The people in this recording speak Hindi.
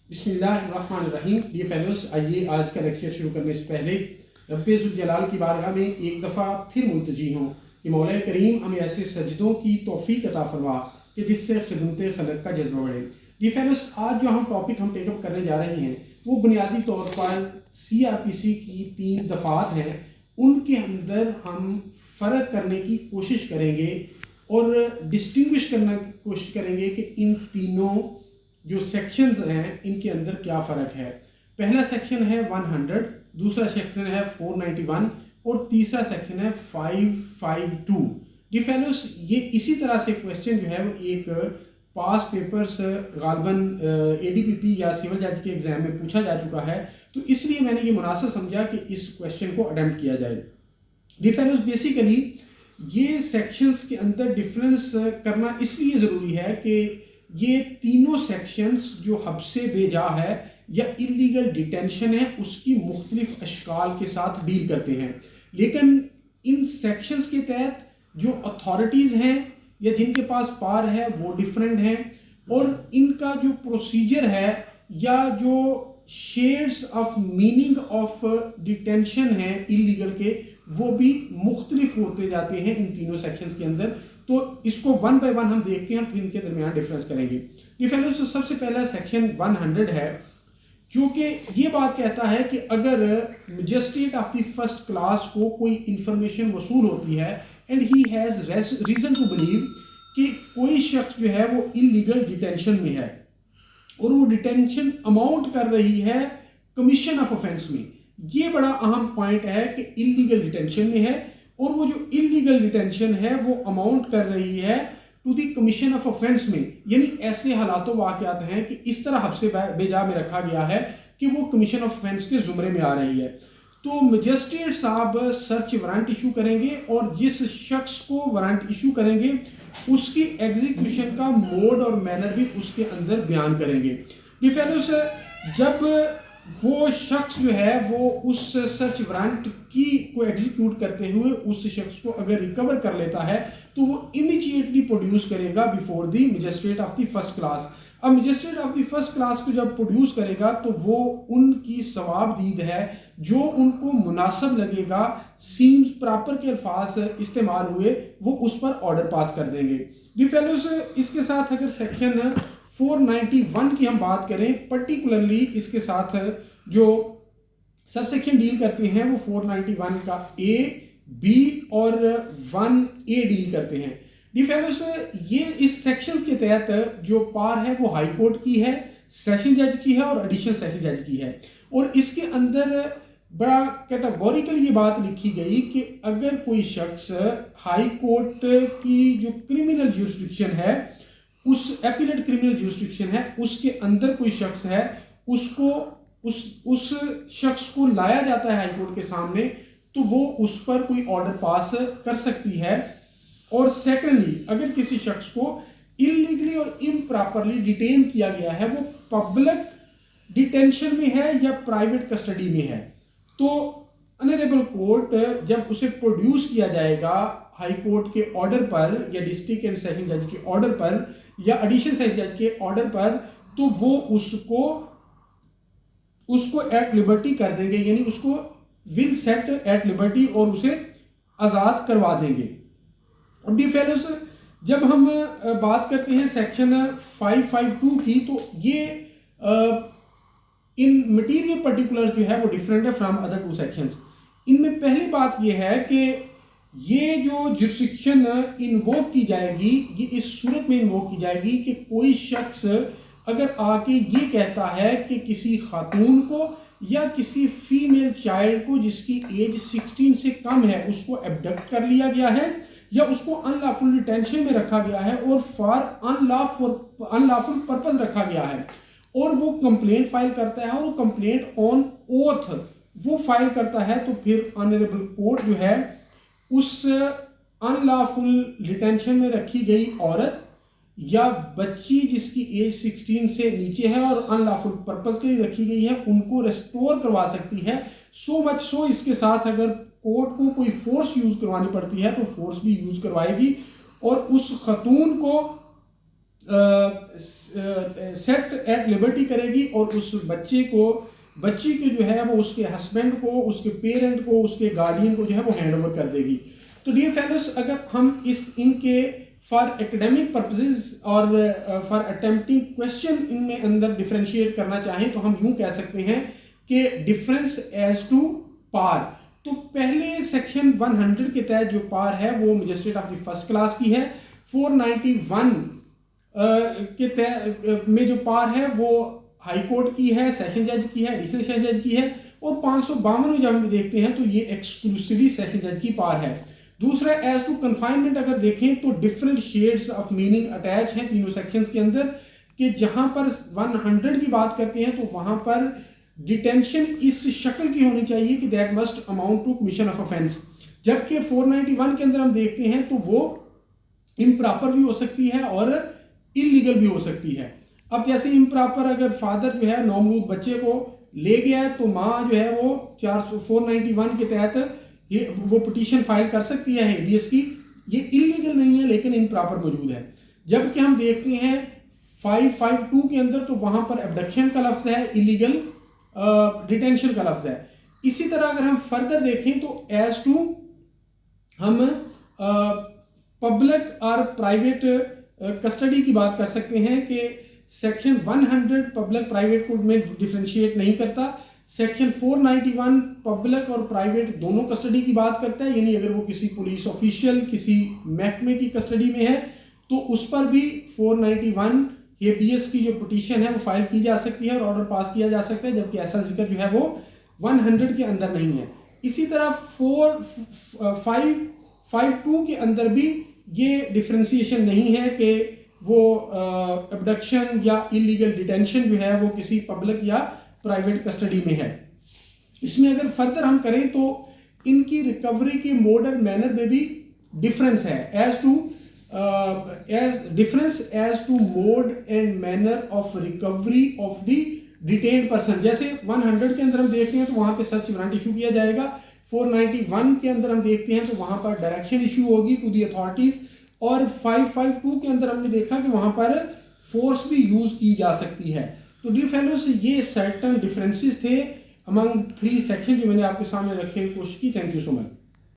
बिस्मिल्लाहिर्रहमानिर्रहीम। डियर फेलोज, आइए आज का लेक्चर शुरू करने से पहले रब्बे ज़ुल जलाल की बारगाह में एक दफ़ा फिर मुल्तजी हूँ कि मौला करीम हमें ऐसे सजदों की तौफीक अता फरमा कि जिससे खिदमत खलक का जज्बा बढ़े। डियर फेलोज, आज जो टॉपिक हम टेकअप करने जा रहे हैं वो बुनियादी तौर पर CRPC की 3 दफ़ात हैं। उनके अंदर हम फ़र्क करने की कोशिश करेंगे और डिस्टिंग्विश करने की कोशिश करेंगे कि इन तीनों जो सेक्शंस हैं इनके अंदर क्या फ़र्क है। पहला सेक्शन है 100, दूसरा सेक्शन है 491 और तीसरा सेक्शन है 552। डी फेलोस, ये इसी तरह से क्वेश्चन जो है वो एक पास पेपर्स गालबन ADPP या सिविल जज के एग्जाम में पूछा जा चुका है, तो इसलिए मैंने ये मुनासिब समझा कि इस क्वेश्चन को अटेम्प्ट किया जाए। डी फेलोस, बेसिकली ये सेक्शंस के अंदर डिफरेंस करना इसलिए ज़रूरी है कि ये तीनों सेक्शंस जो हब से बेजा है या इलीगल डिटेंशन है उसकी मुख्तलिफ अशकाल के साथ डील करते हैं, लेकिन इन सेक्शंस के तहत जो अथॉरिटीज़ हैं या जिनके पास पावर है वो डिफरेंट हैं और इनका जो प्रोसीजर है या जो shades of meaning of detention है इलीगल के वो भी मुख्तलिफ होते जाते हैं इन तीनों सेक्शंस के अंदर। तो इसको वन बाय वन हम देखते हैं, फिर इनके दरमियान डिफरेंस करेंगे। डिफरेंस सबसे पहला सेक्शन 100 है जो कि ये बात कहता है कि अगर magistrate of the first class को कोई इंफॉर्मेशन वसूल होती है and he has reason to believe कि कोई शख्स जो है वो इलीगल डिटेंशन में है और वो डिटेंशन अमाउंट कर रही है कमीशन ऑफ ऑफेंस में। ये बड़ा अहम पॉइंट है कि इलीगल डिटेंशन में है और वो जो इलीगल डिटेंशन है वो अमाउंट कर रही है to the commission of offence में, यानी ऐसे हालातों वाक़यात हैं कि इस तरह हब से बेजा में रखा गया है कि वो कमीशन ऑफ ऑफेंस के जुमरे में आ रही है। तो मजिस्ट्रेट साहब सर्च वारंट इशू करेंगे और जिस शख्स को वारंट इशू करेंगे उसकी एग्जीक्यूशन का मोड और मैनर भी उसके अंदर बयान करेंगे। डिफेंस जब वो शख्स जो है वो उस सर्च वारंट की को एग्जीक्यूट करते हुए उस शख्स को अगर रिकवर कर लेता है तो वो इमीडिएटली प्रोड्यूस करेगा before the magistrate of the first class. अब magistrate of the first class को जब प्रोड्यूस करेगा तो वो उनकी सवाबदीद है जो उनको मुनासिब लगेगा, सीम्स प्रॉपर के अल्फाज इस्तेमाल हुए, वो उस पर ऑर्डर पास कर देंगे। डी फेलोस, इसके साथ अगर सेक्शन 491 की हम बात करें, पर्टिकुलरली इसके साथ जो सब सेक्शन डील करते हैं वो 491 का A, B और 1A डील करते हैं। डिफेंस ये इस सेक्शंस के तहत जो पार है वो हाई कोर्ट की है, सेशन जज की है और एडिशनल सेशन जज की है और इसके अंदर बड़ा कैटेगोरिकल ये बात लिखी गई कि अगर कोई शख्स हाई कोर्ट की जो क्रिमिनल जुरिस्डिक्शन है उस एपीलेट क्रिमिनल जुरिस्डिक्शन है उसके अंदर कोई शख्स है उसको उस शख्स को लाया जाता है हाई कोर्ट के सामने तो वो उस पर कोई ऑर्डर पास कर सकती है। और सेकेंडली अगर किसी शख्स को इलीगली और इम्प्रॉपरली डिटेन किया गया है, वो पब्लिक डिटेंशन में है या प्राइवेट कस्टडी में है, तो ऑनरेबल कोर्ट जब उसे प्रोड्यूस किया जाएगा हाई कोर्ट के ऑर्डर पर या डिस्ट्रिक्ट एंड सेशन जज के ऑर्डर पर या एडिशनल सेशन जज के ऑर्डर पर, तो वो उसको एट लिबर्टी कर देंगे, यानी उसको विल सेट एट लिबर्टी और उसे आज़ाद करवा देंगे। और डी फेलोस, जब हम बात करते हैं सेक्शन 552 की, तो ये इन मटीरियल पर्टिकुलर जो है वो डिफरेंट है फ्रॉम अदर 2 सेक्शंस। इनमें पहली बात ये है कि ये जो जुरिस्डिक्शन इन्वोक की जाएगी ये इस सूरत में इन्वोक की जाएगी कि कोई शख्स अगर आके ये कहता है कि किसी खातून को या किसी फीमेल चाइल्ड को जिसकी एज 16 से कम है उसको एब्डक्ट कर लिया गया है या उसको अनलॉफुल डिटेंशन में रखा गया है और फॉर अनलॉफुल पर्पस रखा गया है और वो कंप्लेंट फाइल करता है और वो कंप्लेंट ऑन ओथ वो फाइल करता है, तो फिर ऑनरेबल कोर्ट जो है उस अनलॉफुल डिटेंशन में रखी गई औरत या बच्ची जिसकी एज 16 से नीचे है और अनलॉफुल पर्पस के लिए रखी गई है उनको रेस्टोर करवा सकती है। सो मच सो इसके साथ अगर कोर्ट को कोई फोर्स यूज करवानी पड़ती है तो फोर्स भी यूज करवाएगी और उस खतून को सेट एट लिबर्टी करेगी और उस बच्चे के जो है वो उसके हस्बैंड को, उसके पेरेंट को, उसके गार्डियन को जो है वो हैंड ओवर कर देगी। तो डियर फेलोस, अगर हम इनके फॉर एकेडमिक पर्पसेस और फॉर अटेम्प्टिंग क्वेश्चन इनमें अंदर डिफरेंशिएट करना चाहें तो हम यूं कह सकते हैं कि डिफरेंस एज टू पार। तो पहले सेक्शन 100 के तहत जो पार है वो magistrate of the first class की है। 491 के तहत में जो पार है वो हाई कोर्ट की है, सेशन जज की है, एडिशनल सेशन जज की है। और 552 में जब हम देखते हैं तो ये एक्सक्लूसिवली सेशन जज की पार है। दूसरा, एज टू कन्फाइनमेंट अगर देखें तो different shades of meaning attach हैं तीनों सेक्शंस के अंदर, कि जहां पर 100 की बात करते हैं तो वहां पर डिटेंशन इस शक्ल की होनी चाहिए कि that must amount to commission of offence, जबकि 491 के अंदर हम देखते हैं तो वो इम्प्रॉपर भी हो सकती है और इलीगल भी हो सकती है। अब जैसे इम्प्रॉपर, अगर फादर जो है नौमलूद बच्चे को ले गया है तो माँ जो है वो 491 के तहत वो पिटीशन फाइल कर सकती है हेबियस की। ये इलीगल नहीं है लेकिन इम्प्रॉपर मौजूद है। जबकि हम देखते हैं 552 के अंदर तो वहां पर एब्डक्शन का लफ्ज है, इलीगल डिटेंशन का लफ्ज है। इसी तरह अगर हम फर्दर देखें तो एज टू हम पब्लिक और प्राइवेट कस्टडी की बात कर सकते हैं कि सेक्शन 100 पब्लिक प्राइवेट को में डिफरेंशिएट नहीं करता। सेक्शन 491 पब्लिक और प्राइवेट दोनों कस्टडी की बात करता है, यानी अगर वो किसी पुलिस ऑफिशियल, किसी महकमे की कस्टडी में है तो उस पर भी 491 हेबियस की जो पिटीशन है वो फाइल की जा सकती है और ऑर्डर पास किया जा सकता है, जबकि ऐसा जिक्र जो है वो 100 के अंदर नहीं है। इसी तरह 552 के अंदर भी ये डिफरेंशिएशन नहीं है कि वो अबडक्शन या इलीगल डिटेंशन जो है वो किसी पब्लिक या प्राइवेट कस्टडी में है। इसमें अगर फर्दर हम करें तो इनकी रिकवरी के मोड और मैनर में भी डिफरेंस है। Difference as to mode and manner of recovery of the detained person. जैसे 100 के अंदर हम देखते हैं तो वहां पे सर्च वारंट इशू किया जाएगा। 491 के अंदर हम देखते हैं तो वहां पर डायरेक्शन इशू होगी टू दी अथॉरिटीज, और 552 के अंदर हमने देखा कि वहां पर फोर्स भी यूज की जा सकती है। तो डियर फेलोज, ये सर्टेन डिफरेंसेस थे अमंग 3 सेक्शन जो मैंने आपके सामने रखने की कोशिश की। Thank you so much.